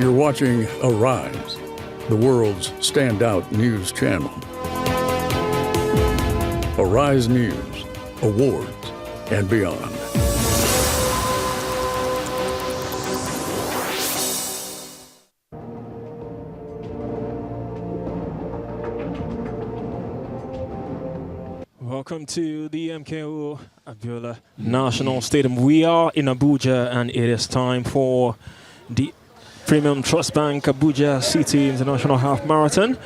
You're watching Arise, the world's standout news channel. Arise News, awards, and beyond. Welcome to the MKO Abiola National Stadium. We are in Abuja and it is time for the Premiumtrust Bank Abuja City International Half Marathon.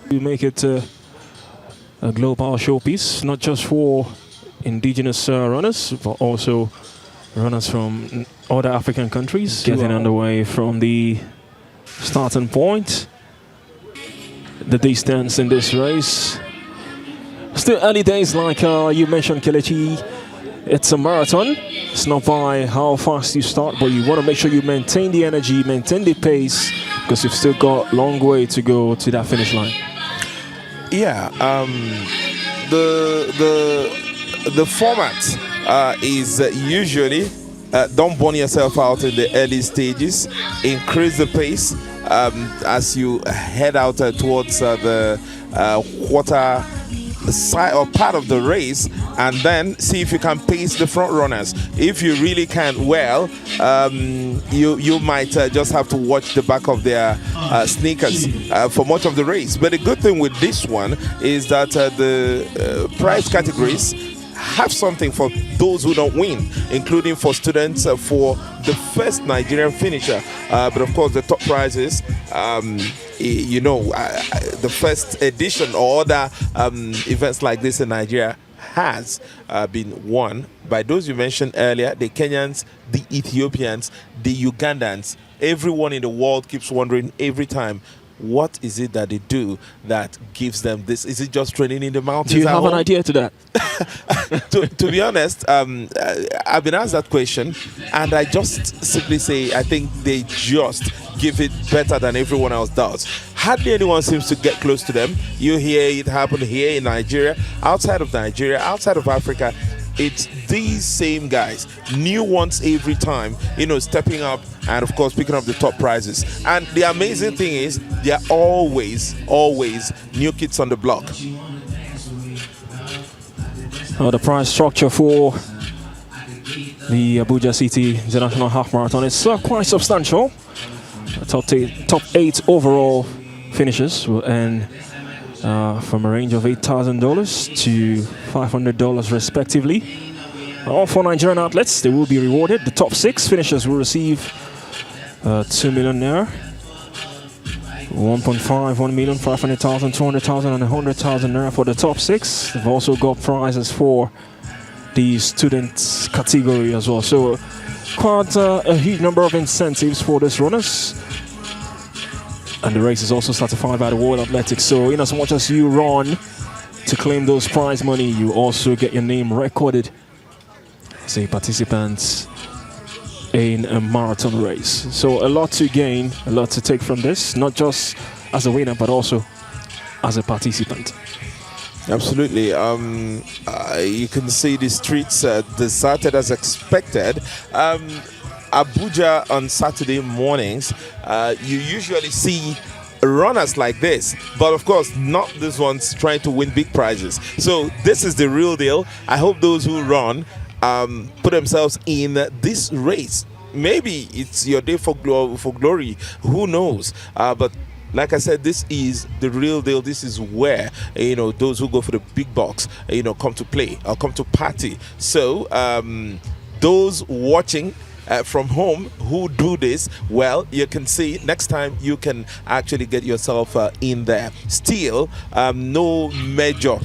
We make it a global showpiece, not just for indigenous runners, but also runners from other African countries. Getting underway from the starting point. The distance in this race. Still early days, like you mentioned, Kelechi. It's a marathon. It's not by how fast you start, but you want to make sure you maintain the energy, maintain the pace, because you've still got a long way to go to that finish line. Yeah, the format is usually don't burn yourself out in the early stages. Increase the pace as you head out towards the quarter side or part of the race, and then see if you can pace the front runners. If you really can't, well, you might just have to watch the back of their sneakers for much of the race. But the good thing with this one is that the prize categories have something for those who don't win, including for students for the first Nigerian finisher. But of course, the top prizes, the first edition or other events like this in Nigeria has been won by those you mentioned earlier, the Kenyans, the Ethiopians, the Ugandans. Everyone in the world keeps wondering every time, what is it that they do that gives them this? Is it just training in the mountains? Do you have an idea to that? to be honest, I've been asked that question, and I just simply say I think they just give it better than everyone else does. Hardly anyone seems to get close to them. You hear it happen here in Nigeria, outside of Africa. It's these same guys, new ones every time, stepping up and of course picking up the top prizes. And the amazing thing is, there are always new kids on the block. The prize structure for the Abuja City International Half Marathon is quite substantial. Top 8 overall finishes will earn from a range of $8,000 to $500 respectively. All 4 Nigerian athletes, they will be rewarded. The top 6 finishers will receive 2 million naira, 1 million, 500,000, 200,000 and 100,000 naira for the top 6. They've also got prizes for the student category as well. So quite a huge number of incentives for these runners. And the race is also certified by the World Athletics. So in as much as you run to claim those prize money, you also get your name recorded as a participant in a marathon race. So a lot to gain, a lot to take from this, not just as a winner, but also as a participant. Absolutely. You can see the streets deserted as expected. Abuja on Saturday mornings, you usually see runners like this, but of course not these ones trying to win big prizes. So this is the real deal. I hope those who run put themselves in this race. Maybe it's your day for glory, who knows, but like I said, this is the real deal. This is where those who go for the big bucks come to play or come to party. So those watching from home who do this, well, you can see next time you can actually get yourself in there. Still, no major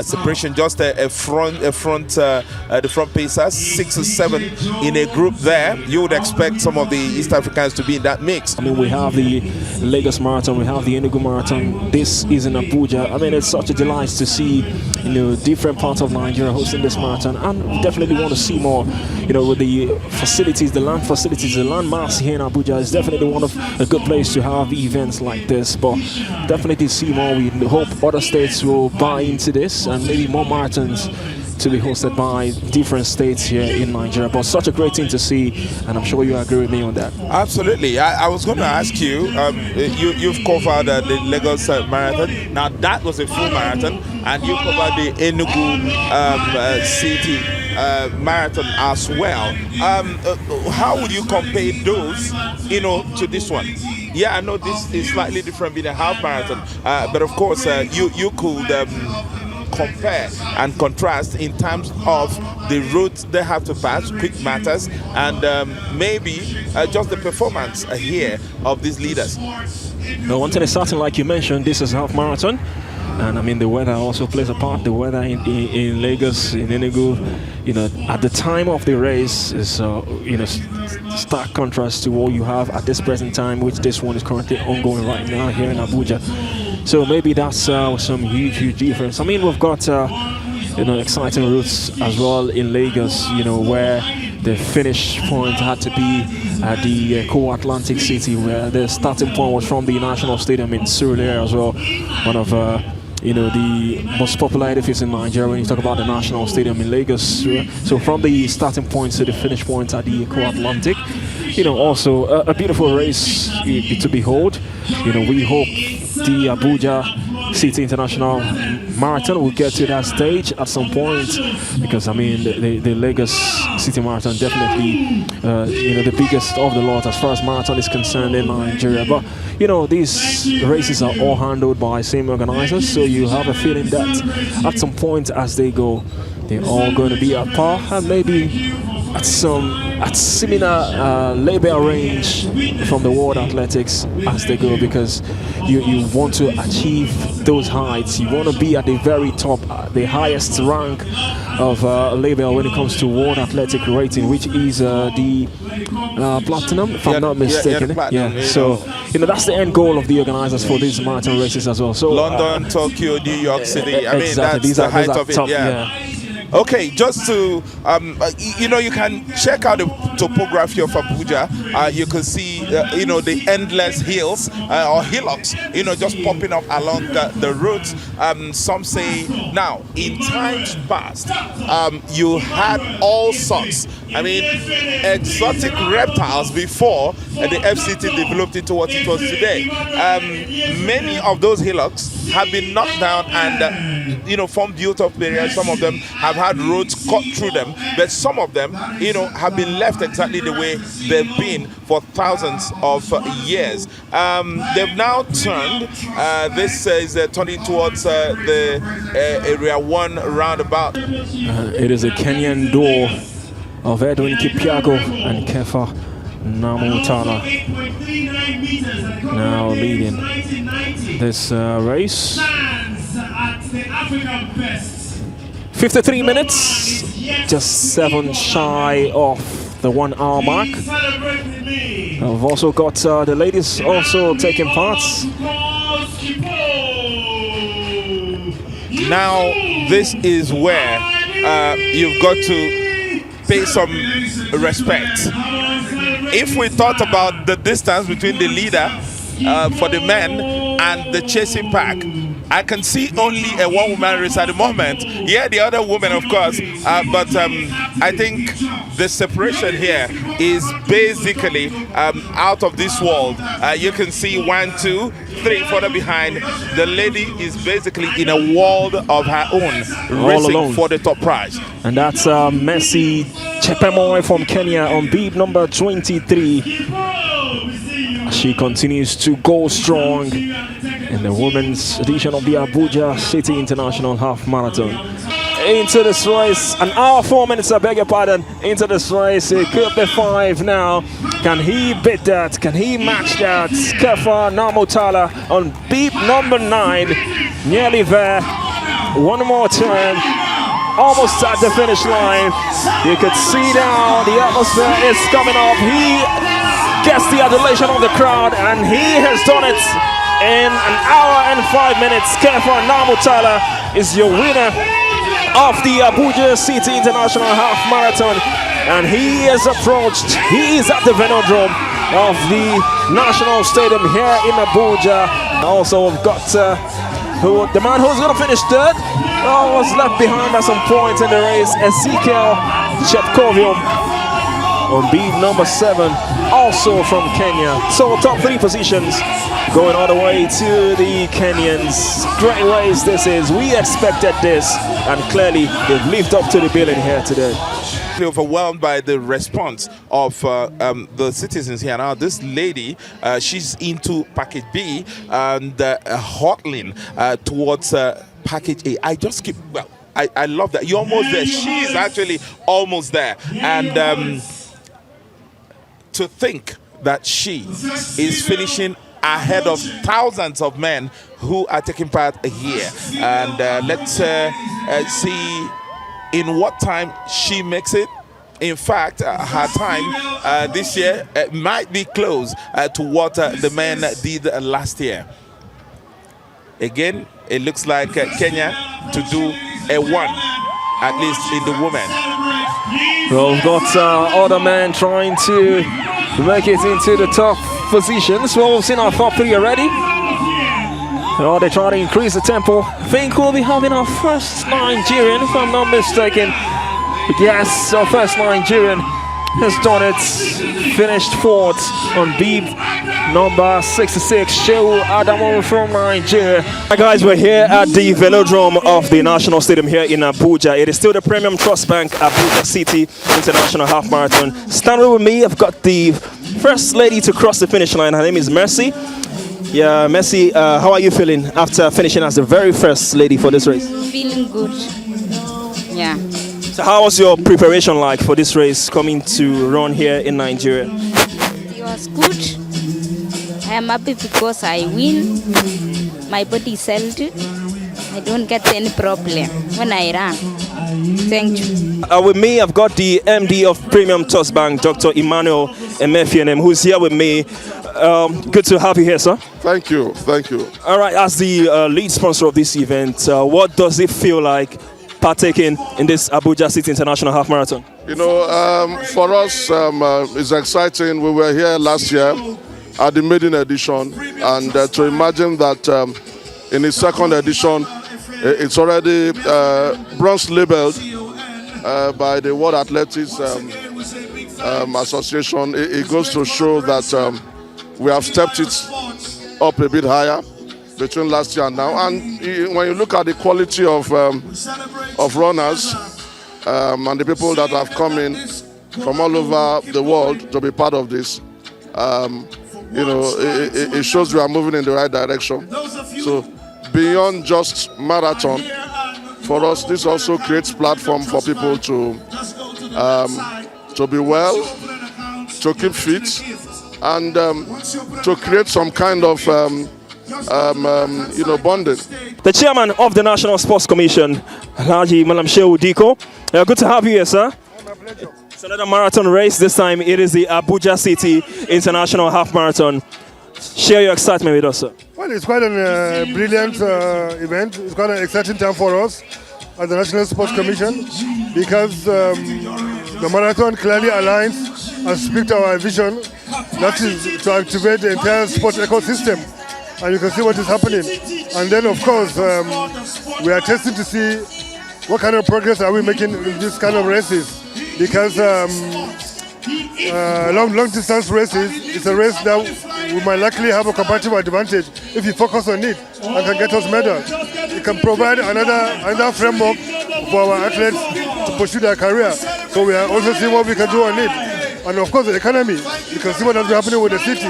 separation, just the front pacers, 6 or 7 in a group there. You would expect some of the East Africans to be in that mix. I mean, we have the Lagos Marathon, we have the Enugu Marathon. This is in Abuja. I mean, it's such a delight to see different parts of Nigeria hosting this marathon, and we definitely want to see more. With the facilities, the land facilities, the landmass here in Abuja is definitely one of a good place to have events like this. But definitely see more. We hope other states will buy into this, and maybe more marathons to be hosted by different states here in Nigeria. But such a great thing to see, and I'm sure you agree with me on that. Absolutely. I was going to ask you, you've covered the Lagos Marathon. Now, that was a full marathon, and you covered the Enugu City Marathon as well. How would you compare those, to this one? Yeah, I know this is slightly different being a half marathon, but of course, you could compare and contrast in terms of the routes they have to pass, quick matters, and maybe just the performance here of these leaders. Now, one thing is certain, like you mentioned, this is a half marathon. And I mean, the weather also plays a part. The weather in Lagos, in Enugu, at the time of the race is, stark contrast to what you have at this present time, which this one is currently ongoing right now here in Abuja. So maybe that's some huge difference. I mean, we've got, exciting routes as well in Lagos, where the finish point had to be at the Co-Atlantic City, where the starting point was from the National Stadium in Surulere as well. One of the most popular edifices in Nigeria when you talk about the National Stadium in Lagos. So from the starting point to the finish point at the Co-Atlantic, also a beautiful race to behold. We hope the Abuja City International Marathon will get to that stage at some point, because I mean the Lagos City Marathon definitely the biggest of the lot as far as marathon is concerned in Nigeria. But these races are all handled by same organizers, so you have a feeling that at some point as they go, they're all going to be at par, and maybe at similar label range from the world athletics as they go, because you want to achieve those heights. You want to be at the very top, the highest rank of label when it comes to world athletic rating, which is the platinum, if I'm not mistaken. So that's the end goal of the organizers for these marathon races as well. So London, Tokyo, New York City. I mean, that's these the are height of it. top, Okay, just to, you can check out the topography of Abuja. You can see, the endless hills or hillocks, just popping up along the roads. Some say, now, in times past, you had all sorts, exotic reptiles before the FCT developed into what it was today. Many of those hillocks have been knocked down and, formed built-up areas. Some of them have had roads cut through them, but some of them, have been left exactly the way they've been for thousands of years. They've now turned. This is turning towards the Area 1 roundabout. It is a Kenyan door of Edwin Kipyago and Kefa Namutala now leading this race. 53 minutes, just 7 shy of the 1 hour mark. I've also got the ladies also taking part. Now, this is where you've got to pay some respect. If we thought about the distance between the leader for the men and the chasing pack, I can see only a one-woman race at the moment. Yeah, the other woman, of course, but I think the separation here is basically out of this world. You can see 1, 2, 3 further behind. The lady is basically in a world of her own, racing for the top prize. And that's Messi Chepemoy from Kenya on beat number 23. She continues to go strong in the women's edition of the Abuja City International Half Marathon. Into this race, an hour 4 minutes, I beg your pardon. Into this race, it could be 5 now. Can he beat that? Can he match that? Kefa Namutala on beep number 9, nearly there. One more turn, almost at the finish line. You could see now the atmosphere is coming up. He gets the adulation of the crowd, and he has done it in an hour and 5 minutes. Kefa Namutala is your winner of the Abuja City International Half Marathon, and he is approached. He is at the Velodrome of the National Stadium here in Abuja. Also, we've got the man who's going to finish third. was left behind at some point in the race. Ezekiel Chepkovium on beat number 7, also from Kenya. So top 3 positions going all the way to the Kenyans. Great race this is. We expected this, and clearly they've lived up to the billing here today. Overwhelmed by the response of the citizens here. Now this lady, she's into package B and hurtling towards package A. I just keep, well, I love that. You're almost there. She's actually almost there. And to think that she is finishing ahead of thousands of men who are taking part here. And let's see in what time she makes it. In fact, her time this year might be close to what the men did last year. Again, it looks like Kenya to do a 1, at least in the women. Well, we've got other men trying to make it into the top positions. Well, we've seen our top 3 already. Oh, they're trying to increase the tempo. I think we'll be having our first Nigerian, if I'm not mistaken. Yes, our first Nigerian has done it. Finished 4th on beep number 66, Shehu Adamu from Nigeria. Hi guys, we're here at the Velodrome of the National Stadium here in Abuja. It is still the Premiumtrust Bank Abuja City International Half Marathon. Standing with me, I've got the first lady to cross the finish line. Her name is Mercy. Yeah, Mercy, how are you feeling after finishing as the very first lady for this race? Feeling good. Yeah. So how was your preparation like for this race coming to run here in Nigeria? It was good. I am happy because I win. My body is healthy. I don't get any problem when I run. Thank you. With me, I've got the MD of Premiumtrust Bank, Dr. Emmanuel Emefianem, who's here with me. Good to have you here, sir. Thank you. Thank you. All right, as the lead sponsor of this event, what does it feel like partaking in this Abuja City International Half Marathon? You know, for us, it's exciting. We were here last year at the maiden edition, and to imagine that in the second edition, it's already bronze labeled by the World Athletics Association. It goes to show that we have stepped it up a bit higher between last year and now. And when you look at the quality of runners and the people that have come in from all over the world to be part of this, you know, it shows we are moving in the right direction. So beyond just marathon, for us, this also creates platform for people to be well, to keep fit, and to create some kind of you know, bonding. The chairman of the National Sports Commission, Alhaji Malam Shehu Diko. Good to have you here, sir. It's another marathon race. This time it is the Abuja City International Half Marathon. Share your excitement with us, sir. Well, it's quite a brilliant event. It's quite an exciting time for us at the National Sports Commission because the marathon clearly aligns and speaks to our vision, that is to activate the entire sports ecosystem. And you can see what is happening. And then, of course, we are testing to see what kind of progress are we making in this kind of races. Because long distance races is a race that we might likely have a comparative advantage if you focus on it and can get us medals. It can provide another framework for our athletes to pursue their career. So we are also seeing what we can do on it. And of course, the economy. You can see what has been happening with the city.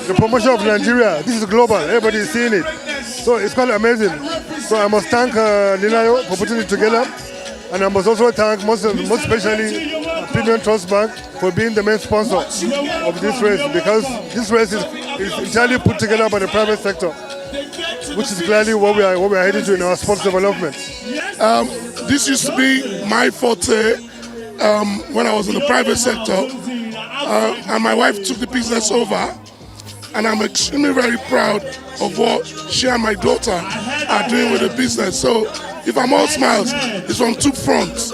The promotion of Nigeria. This is global. Everybody is seeing it. So it's quite amazing. So I must thank Linayo for putting it together. And I must also thank most especially Premiumtrust Bank for being the main sponsor of this race, because this race is entirely put together by the private sector, which is clearly what we are heading to in our sports development. This used to be my forte when I was in the private sector, and my wife took the business over, and I'm extremely very proud of what she and my daughter are doing with the business. So if I'm all smiles, it's on two fronts.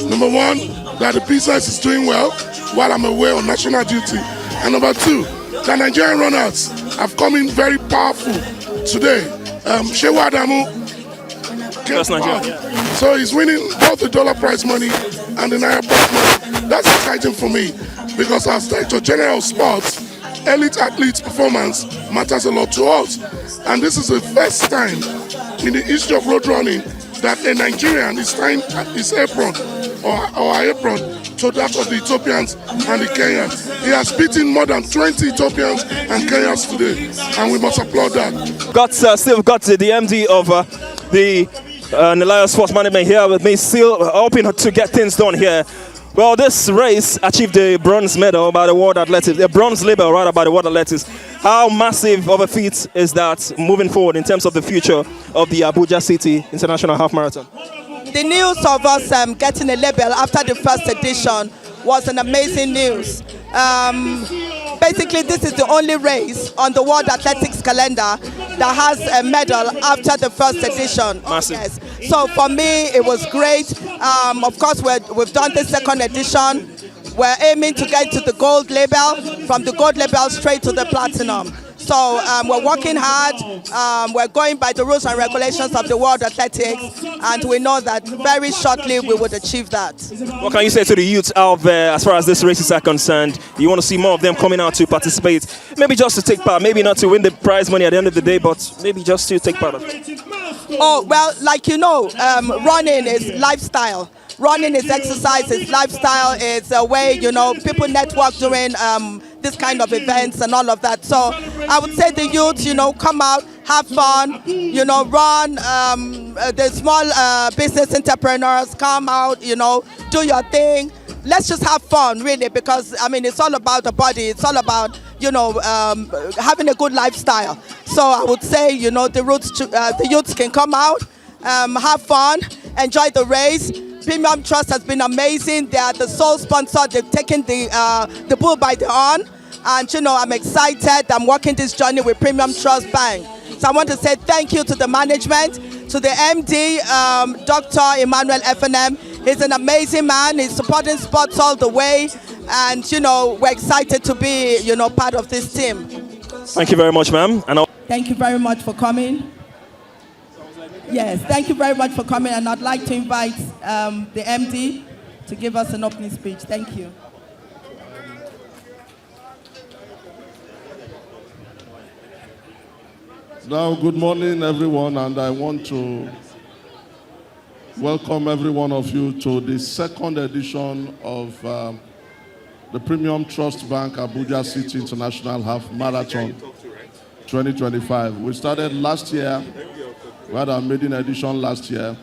Number one, that the business is doing well while I'm away on national duty. And number two, the Nigerian runners have come in very powerful today. Shehu Adamu against Nigeria, pound. So he's winning both the dollar prize money and the Naira prize money. That's exciting for me because as Director General of Sports, elite athletes' performance matters a lot to us. And this is the first time in the history of road running that a Nigerian is tying his apron or apron to that of the Ethiopians and the Kenyans. He has beaten more than 20 Ethiopians and Kenyans today, and we must applaud that. Still got the MD of the Nilaya Sports Management here with me, still hoping to get things done here. Well, this race achieved the bronze medal by the World Athletics, the bronze label rather by the World Athletics. How massive of a feat is that moving forward in terms of the future of the Abuja City International Half Marathon? The news of us getting a label after the first edition was an amazing news. Basically, this is the only race on the World Athletics calendar that has a medal after the first edition. Massive. Yes. So for me, it was great. Of course, we've done the second edition. We're aiming to get to the gold label, from the gold label straight to the platinum. So we're working hard. We're going by the rules and regulations of the World Athletics, and we know that very shortly we would achieve that. What can you say to the youth out there as far as this races are concerned? You want to see more of them coming out to participate, maybe just to take part, maybe not to win the prize money at the end of the day, but maybe just to take part of it? Oh, well, like you know, running is lifestyle. Running is exercise, it's lifestyle, it's a way, you know, people network during this kind of events and all of that. So I would say the youth, you know, come out, have fun, you know, run. The small business entrepreneurs, come out, you know, do your thing. Let's just have fun, really, because, I mean, it's all about the body. It's all about, you know, having a good lifestyle. So I would say, you know, the youths can come out, have fun, enjoy the race. Premiumtrust has been amazing. They are the sole sponsor. They've taken the bull by the horn. And, you know, I'm excited. I'm working this journey with Premiumtrust Bank. So I want to say thank you to the management, to the MD, Dr. Emmanuel FNM. He's an amazing man. He's supporting sports all the way. And, you know, we're excited to be, you know, part of this team. Thank you very much, ma'am. Thank you very much for coming. Yes, thank you very much for coming, and I'd like to invite the MD to give us an opening speech. Thank you. Now, good morning, everyone, and I want to welcome every one of you to the second edition of the Premiumtrust Bank Abuja City International Half Marathon 2025. We started last year. We had our maiden edition last year,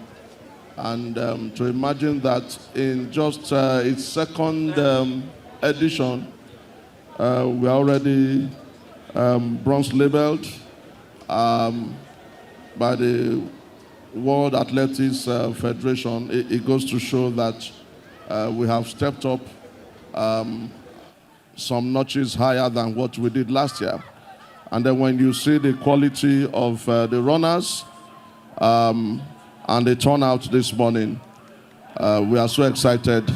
and to imagine that in just its second edition, we are already bronze labeled by the World Athletics Federation. It goes to show that we have stepped up some notches higher than what we did last year. And then when you see the quality of the runners, and the turnout this morning, we are so excited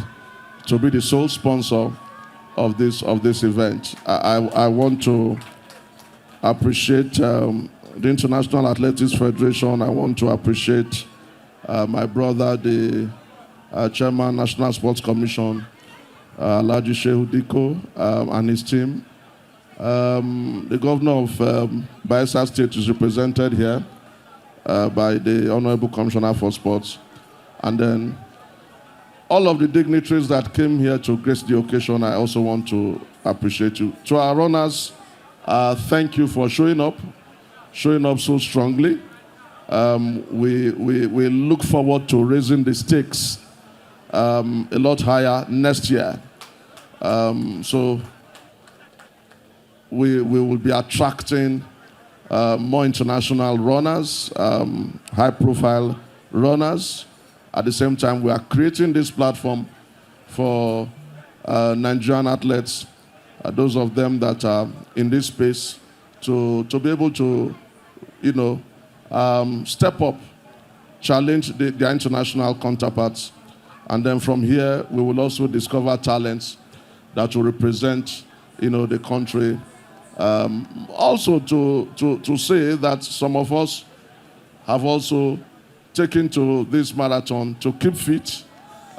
to be the sole sponsor of this event. I want to appreciate the International Athletics Federation. I want to appreciate my brother, the Chairman, National Sports Commission, Alhaji Shehu Diko, and his team. The governor of Bayelsa State is represented here by the Honorable Commissioner for Sports, and then all of the dignitaries that came here to grace the occasion. I also want to appreciate you. To our runners, thank you for showing up so strongly. We look forward to raising the stakes a lot higher next year. So we will be attracting more international runners, high-profile runners. At the same time, we are creating this platform for Nigerian athletes, those of them that are in this space, to be able to, you know, step up, challenge their international counterparts, and then from here we will also discover talents that will represent, you know, the country. Also to say that some of us have also taken to this marathon to keep fit,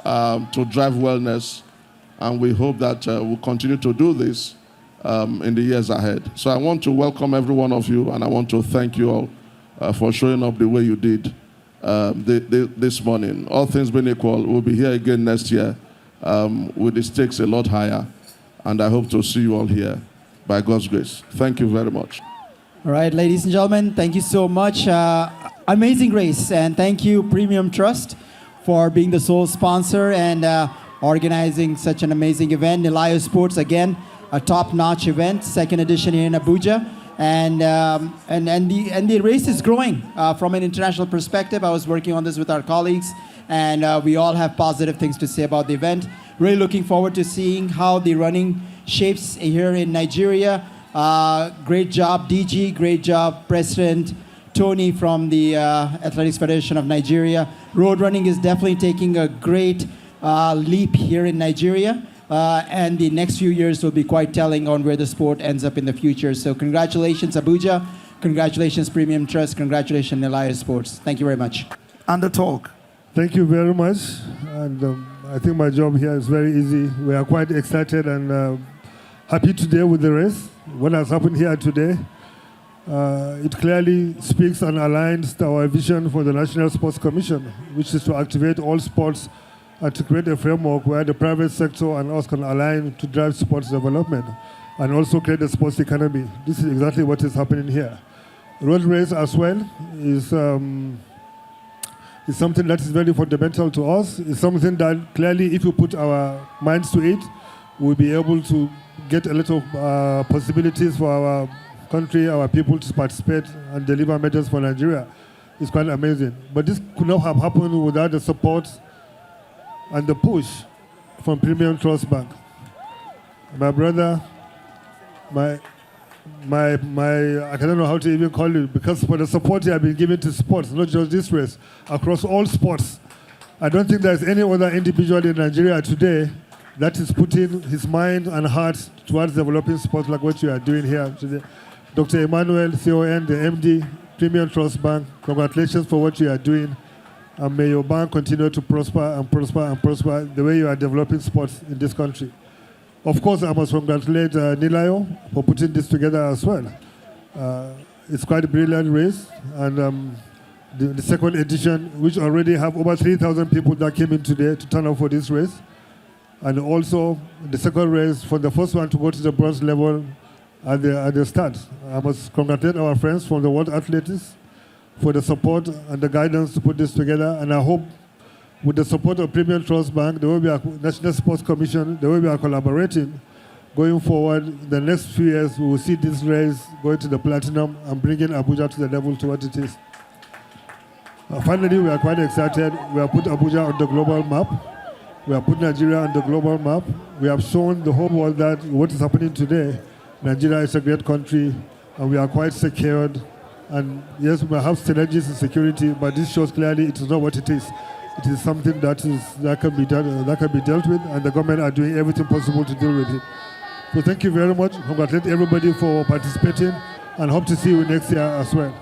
to drive wellness, and we hope that we'll continue to do this in the years ahead. So I want to welcome every one of you, and I want to thank you all for showing up the way you did this morning. All things being equal, we'll be here again next year with the stakes a lot higher, and I hope to see you all here by God's grace. Thank you very much. All right, ladies and gentlemen, thank you so much. Amazing race, and thank you, Premiumtrust, for being the sole sponsor and organizing such an amazing event. Nilayo Sports, again, a top-notch event, second edition here in Abuja. And the race is growing from an international perspective. I was working on this with our colleagues, and we all have positive things to say about the event. Really looking forward to seeing how the running shapes here in Nigeria. Great job, DG. Great job, President Tony from the Athletics Federation of Nigeria. Road running is definitely taking a great leap here in Nigeria. And the next few years will be quite telling on where the sport ends up in the future. So congratulations, Abuja. Congratulations, Premiumtrust. Congratulations, Nilayo Sports. Thank you very much. And the talk. Thank you very much. And I think my job here is very easy. We are quite excited and happy today with the race. What has happened here today, it clearly speaks and aligns to our vision for the National Sports Commission, which is to activate all sports and to create a framework where the private sector and us can align to drive sports development and also create a sports economy. This is exactly what is happening here. Road race as well is something that is very fundamental to us. It's something that clearly, if you put our minds to it, we'll be able to get a lot of possibilities for our country, our people to participate and deliver medals for Nigeria. It's quite amazing. But this could not have happened without the support and the push from Premiumtrust Bank. My brother, I don't know how to even call it, because for the support he has been given to sports, not just this race, across all sports. I don't think there's any other individual in Nigeria today that is putting his mind and heart towards developing sports like what you are doing here today. Dr. Emmanuel, CON, the MD, Premiumtrust Bank, congratulations for what you are doing. And may your bank continue to prosper and prosper and prosper the way you are developing sports in this country. Of course, I must congratulate Nilayo for putting this together as well. It's quite a brilliant race. And the second edition, which already have over 3,000 people that came in today to turn up for this race. And also the second race, for the first one to go to the bronze level at the start. I must congratulate our friends from the World Athletics for the support and the guidance to put this together. And I hope with the support of Premiumtrust Bank, the way we are National Sports Commission, the way we are collaborating, going forward, the next few years, we will see this race going to the platinum and bringing Abuja to the level to what it is. Finally, we are quite excited. We have put Abuja on the global map. We have put Nigeria on the global map. We have shown the whole world that what is happening today, Nigeria is a great country, and we are quite secured. And yes, we have challenges in security, but this shows clearly it is not what it is. It is something that can be done, that can be dealt with, and the government are doing everything possible to deal with it. So thank you very much. Congratulate everybody for participating, and hope to see you next year as well.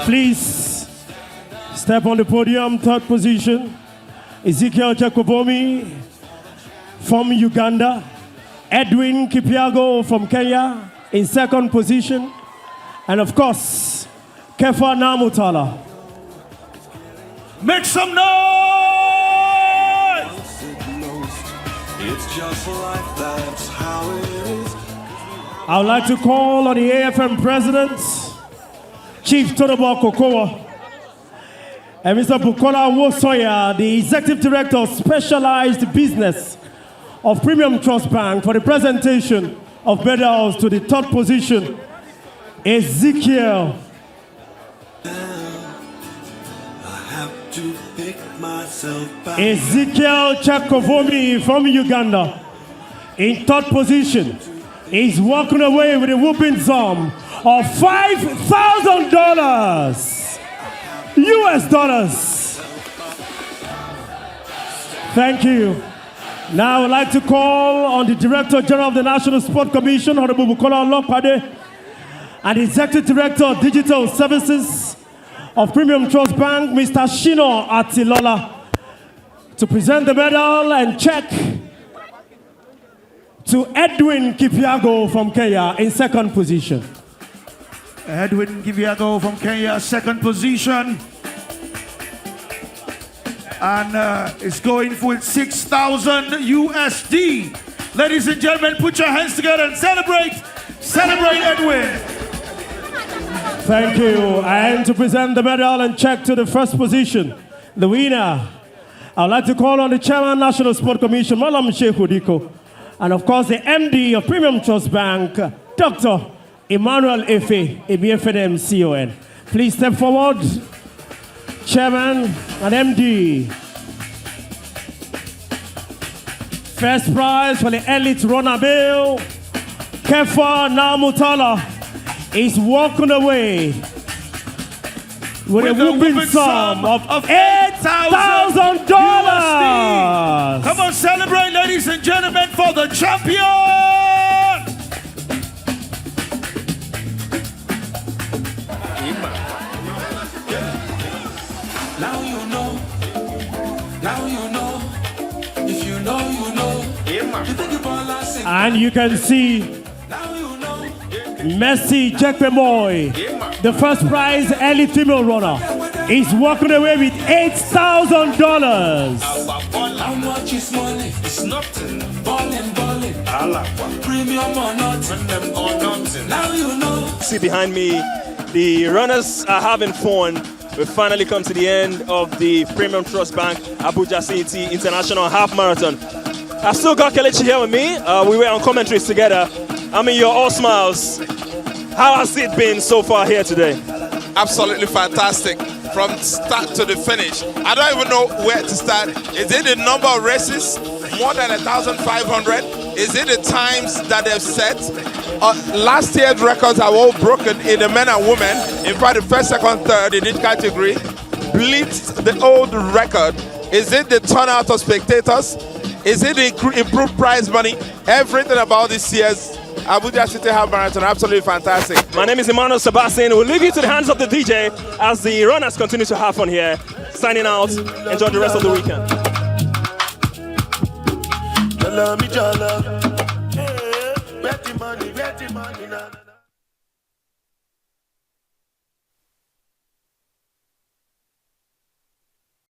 Please step on the podium, third position. Ezekiel Chakobomi from Uganda. Edwin Kipiago from Kenya in second position. And of course, Kefa Namutala. Make some noise! It's just life, that's how it is. I would like to call on the AFM President, Chief Tonobo Kokowa, and Mr. Bukola Wosoya, the Executive Director of Specialized Business of Premiumtrust Bank, for the presentation of medals to the third position, Ezekiel. Ezekiel Chakovomi from Uganda in third position. He's walking away with a whooping sum of $5,000 US dollars. Thank you. Now I would like to call on the Director General of the National Sport Commission, Honorable Bukola Olopade, and Executive Director of Digital Services of Premium Trust Bank, Mr. Shino Atilola, to present the medal and check to Edwin Kipiago from Kenya in second position. Edwin Kipiago from Kenya, second position. And it's going for 6,000 USD. Ladies and gentlemen, put your hands together and celebrate. Celebrate Edwin. Thank you. And to present the medal and check to the first position, the winner, I'd like to call on the Chairman, National Sport Commission, Malam Sheikh Udiko, and of course the MD of Premium Trust Bank, Dr. Emmanuel Efe, ABFNM CON. Please step forward, Chairman and MD. First prize for the elite runner bill, Kefa Namutala is walking away with a whooping sum of $8,000. Come on, celebrate, ladies and gentlemen, for the champion! Now you know. Now you know. If you know, you know. And you can see Messi Jekwemoy, the first prize early female runner, is walking away with $8,000. How much is money? It's nothing. Balling. Premium or nothing. Now you know. See behind me, the runners are having fun. We finally come to the end of the Premium Trust Bank Abuja City International Half Marathon. I've still got Kelechi here with me. We were on commentaries together. I mean, you're all smiles. How has it been so far here today? Absolutely fantastic. From start to the finish. I don't even know where to start. Is it the number of races? More than 1,500? Is it the times that they've set? Last year's records are all broken in the men and women. In fact, the first, second, third in each category blitzed the old record. Is it the turnout of spectators? Is it the improved prize money? Everything about this year's Abuja City Half Marathon, absolutely fantastic. My name is Emmanuel Sebastian. We'll leave you to the hands of the DJ as the runners continue to have fun here. Signing out. Enjoy the rest of the weekend. Jala, me jala. Hey, where the money now?